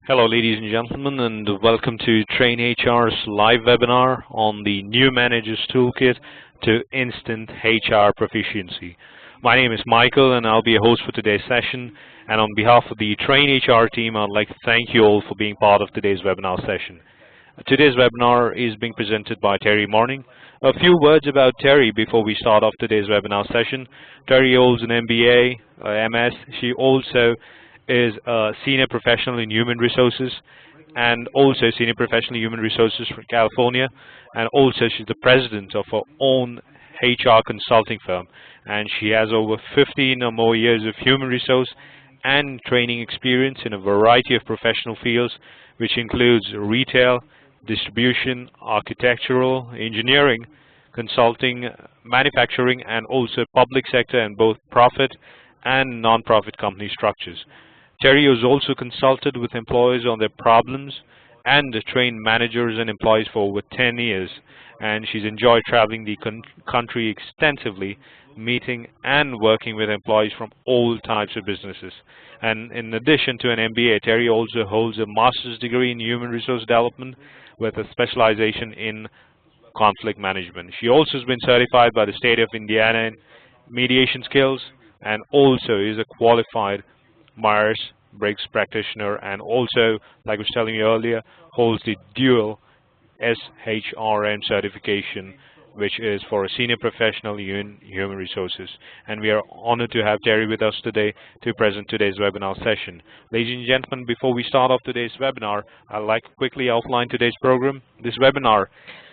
Hello, ladies and gentlemen, and welcome to TrainHR's live webinar on the New Manager's Toolkit to Instant HR Proficiency. My name is Michael, and I'll be a host for today's session. And on behalf of the TrainHR team, I'd like to thank you all for being part of today's webinar session. Today's webinar is being presented by Terry Morning. A few words about Terry before we start off today's webinar session. Terry holds an MBA, MS. She also is a senior professional in human resources and also senior professional in human resources from California, and also she's the president of her own HR consulting firm, and she has over 15 or more years of human resource and training experience in a variety of professional fields, which includes retail, distribution, architectural, engineering, consulting, manufacturing, and also public sector and both profit and non-profit company structures. Terry has also consulted with employers on their problems and trained managers and employees for over 10 years. And she's enjoyed traveling the country extensively, meeting and working with employees from all types of businesses. And in addition to an MBA, Terry also holds a master's degree in human resource development with a specialization in conflict management. She also has been certified by the state of Indiana in mediation skills and also is a qualified Myers-Briggs practitioner, and also, like I was telling you earlier, holds the dual SHRM certification, which is for a senior professional in human resources. And we are honored to have Terry with us today to present today's webinar session. Ladies and gentlemen, before we start off today's webinar, I'd like to quickly outline today's program. This webinar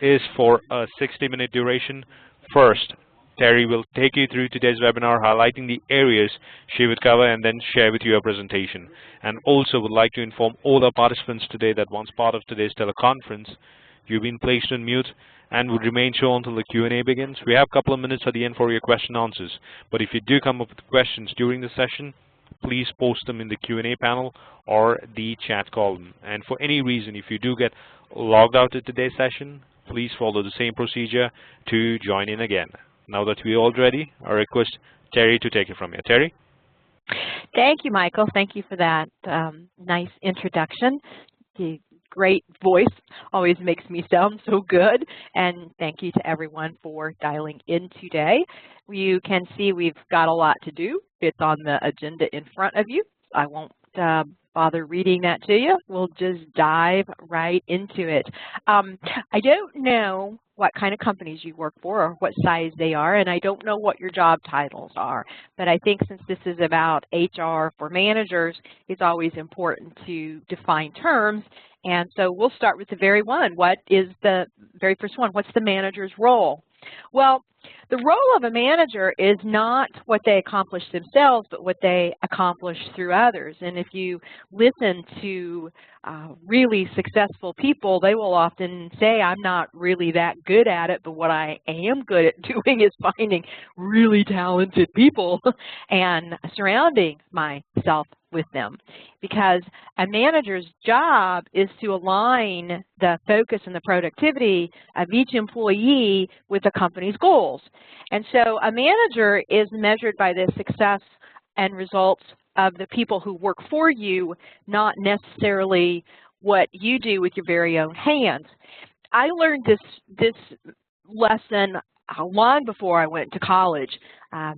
is for a 60-minute duration. First, Terry will take you through today's webinar, highlighting the areas she would cover and then share with you a presentation. And also would like to inform all our participants today that once part of today's teleconference, you've been placed on mute and would remain so until the Q&A begins. We have a couple of minutes at the end for your question and answers. But if you do come up with questions during the session, please post them in the Q&A panel or the chat column. And for any reason, if you do get logged out of today's session, please follow the same procedure to join in again. Now that we're all ready, I request Terry to take it from here. Terry? Thank you, Michael. Thank you for that nice introduction. The great voice always makes me sound so good. And thank you to everyone for dialing in today. You can see we've got a lot to do. It's on the agenda in front of you. I won't bother reading that to you. We'll just dive right into it. I don't know what kind of companies you work for or what size they are, and I don't know what your job titles are. But I think since this is about HR for managers, it's always important to define terms. And so we'll start with the very one. What is the very first one? What's the manager's role? Well, the role of a manager is not what they accomplish themselves, but what they accomplish through others. And if you listen to really successful people, they will often say, I'm not really that good at it, but what I am good at doing is finding really talented people and surrounding myself with them. Because a manager's job is to align the focus and the productivity of each employee with the company's goals. And so a manager is measured by the success and results of the people who work for you, not necessarily what you do with your very own hands. I learned this lesson long before I went to college. I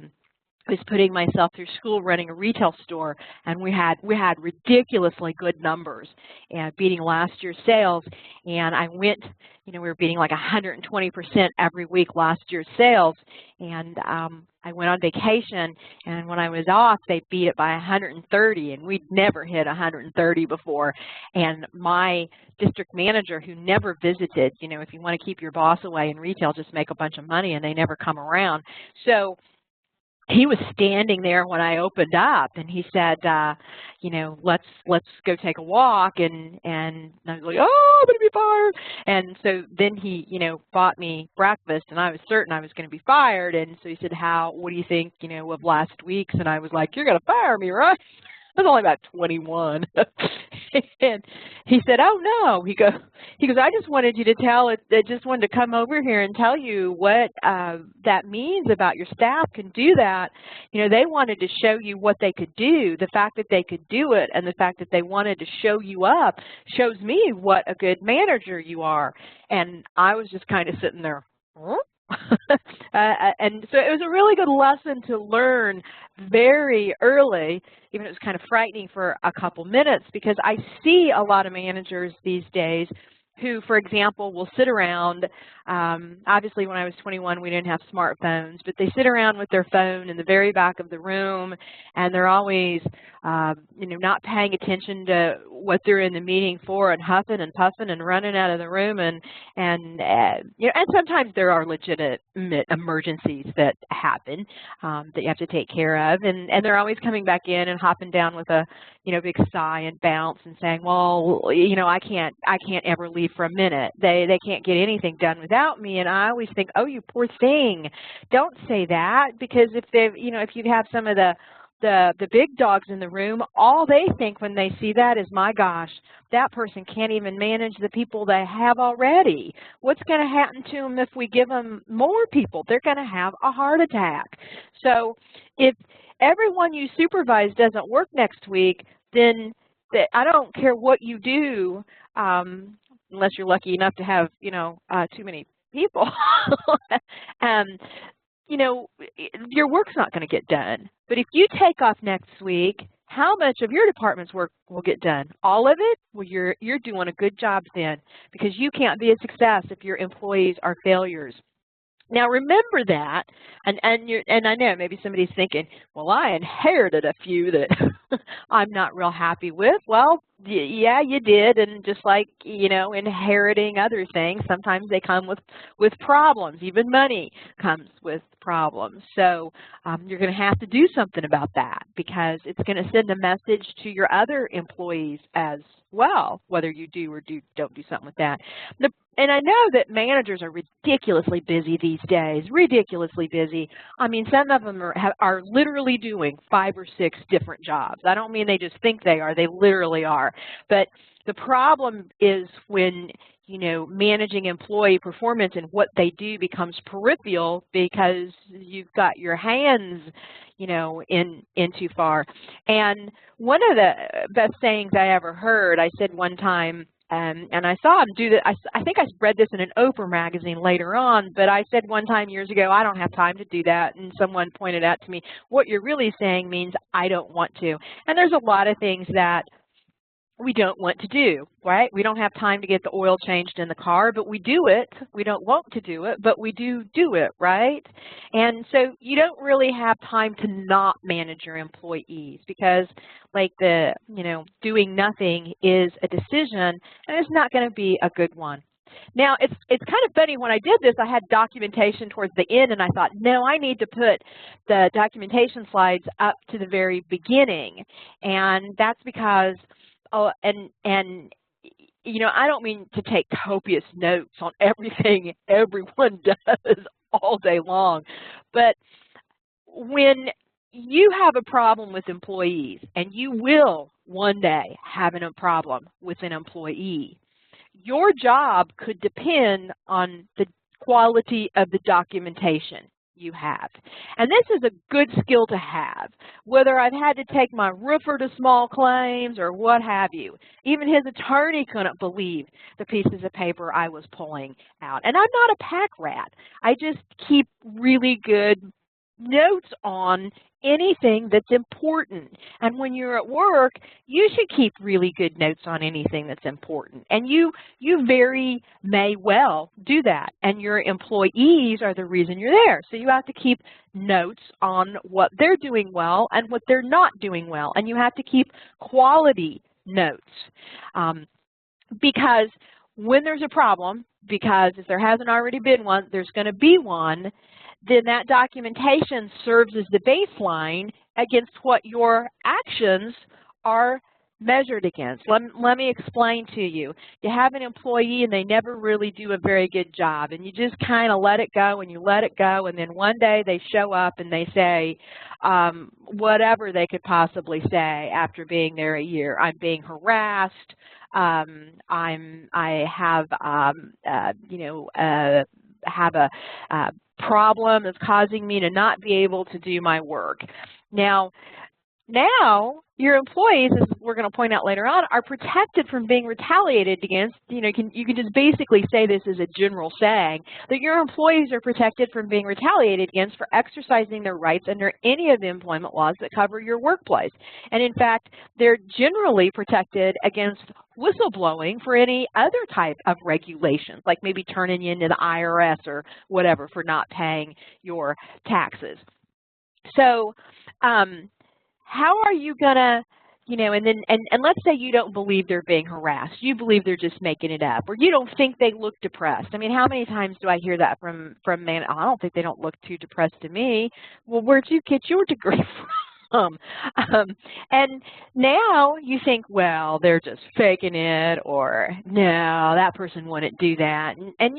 was putting myself through school running a retail store, and we had ridiculously good numbers and beating last year's sales. And I went, we were beating like 120% every week last year's sales. And I went on vacation, and when I was off, they beat it by 130, and we'd never hit 130 before. And my district manager, who never visited, if you want to keep your boss away in retail, just make a bunch of money, and they never come around. So he was standing there when I opened up, and he said, let's go take a walk. And I was like, oh, I'm going to be fired. And so then he, bought me breakfast, and I was certain I was going to be fired. And so he said, what do you think, of last week's? And I was like, you're going to fire me, right? I was only about 21. And he said, "Oh no," he goes, "I just wanted you to tell it. I just wanted to come over here and tell you what that means about your staff can do that. You know, they wanted to show you what they could do. The fact that they could do it, and the fact that they wanted to show you up, shows me what a good manager you are." And I was just kind of sitting there, huh? And so it was a really good lesson to learn very early, even if it was kind of frightening for a couple minutes, because I see a lot of managers these days who, for example, will sit around. Obviously, when I was 21, we didn't have smartphones, but they sit around with their phone in the very back of the room, and they're always, you know, not paying attention to what they're in the meeting for, and huffing and puffing and running out of the room, and you know, and sometimes there are legitimate emergencies that happen that you have to take care of, and they're always coming back in and hopping down with a, you know, big sigh and bounce and saying, "Well, you know, I can't ever leave for a minute. They can't get anything done without me." And I always think, "Oh, you poor thing, don't say that," because if they, you know, if you have some of the big dogs in the room, all they think when they see that is, "My gosh, that person can't even manage the people they have already. What's going to happen to them if we give them more people? They're going to have a heart attack." So if everyone you supervise doesn't work next week, then I don't care what you do, unless you're lucky enough to have, you know, too many people. You know, your work's not going to get done. But if you take off next week, how much of your department's work will get done? All of it? Well, you're doing a good job then, because you can't be a success if your employees are failures. Now remember that, and I know maybe somebody's thinking, "Well, I inherited a few that I'm not real happy with." Well, yeah, you did, and just like, you know, inheriting other things, sometimes they come with problems. Even money comes with problems. So you're going to have to do something about that, because it's going to send a message to your other employees as well, whether you do or don't do something with that. And I know that managers are ridiculously busy these days, ridiculously busy. I mean, some of them are literally doing 5 or 6 different jobs. I don't mean they just think they are, they literally are. But the problem is when, you know, managing employee performance and what they do becomes peripheral because you've got your hands, you know, in too far. And one of the best sayings I ever heard, I said one time, and I saw him do that. I think I read this in an Oprah magazine later on, but I said one time years ago, "I don't have time to do that." And someone pointed out to me, "What you're really saying means I don't want to." And there's a lot of things that we don't want to do, right? We don't have time to get the oil changed in the car, but we do it. We don't want to do it, but we do it, right? And so you don't really have time to not manage your employees, because like the, you know, doing nothing is a decision, and it's not going to be a good one. Now, it's kind of funny, when I did this, I had documentation towards the end, and I thought, no, I need to put the documentation slides up to the very beginning. And that's because, and you know, I don't mean to take copious notes on everything everyone does all day long, but when you have a problem with employees, and you will one day have a problem with an employee, your job could depend on the quality of the documentation you have. And this is a good skill to have, whether I've had to take my roofer to small claims or what have you. Even his attorney couldn't believe the pieces of paper I was pulling out. And I'm not a pack rat. I just keep really good notes on anything that's important. And when you're at work, you should keep really good notes on anything that's important. And you very may well do that. And your employees are the reason you're there. So you have to keep notes on what they're doing well and what they're not doing well. And you have to keep quality notes. Because when there's a problem, because if there hasn't already been one, there's going to be one, then that documentation serves as the baseline against what your actions are measured against? Let me explain to you. You have an employee and they never really do a very good job, and you just kind of let it go and you let it go, and then one day they show up and they say whatever they could possibly say after being there a year. I'm being harassed. I have have a problem that's causing me to not be able to do my work. Now your employees, as we're going to point out later on, are protected from being retaliated against. You can just basically say this as a general saying, that your employees are protected from being retaliated against for exercising their rights under any of the employment laws that cover your workplace. And in fact, they're generally protected against whistleblowing for any other type of regulations, like maybe turning you into the IRS or whatever for not paying your taxes. So, how are you gonna, and let's say you don't believe they're being harassed. You believe they're just making it up, or you don't think they look depressed. I mean, how many times do I hear that from man? I don't think they don't look too depressed to me. Well, where'd you get your degree from? And now you think, well, they're just faking it, or no, that person wouldn't do that. And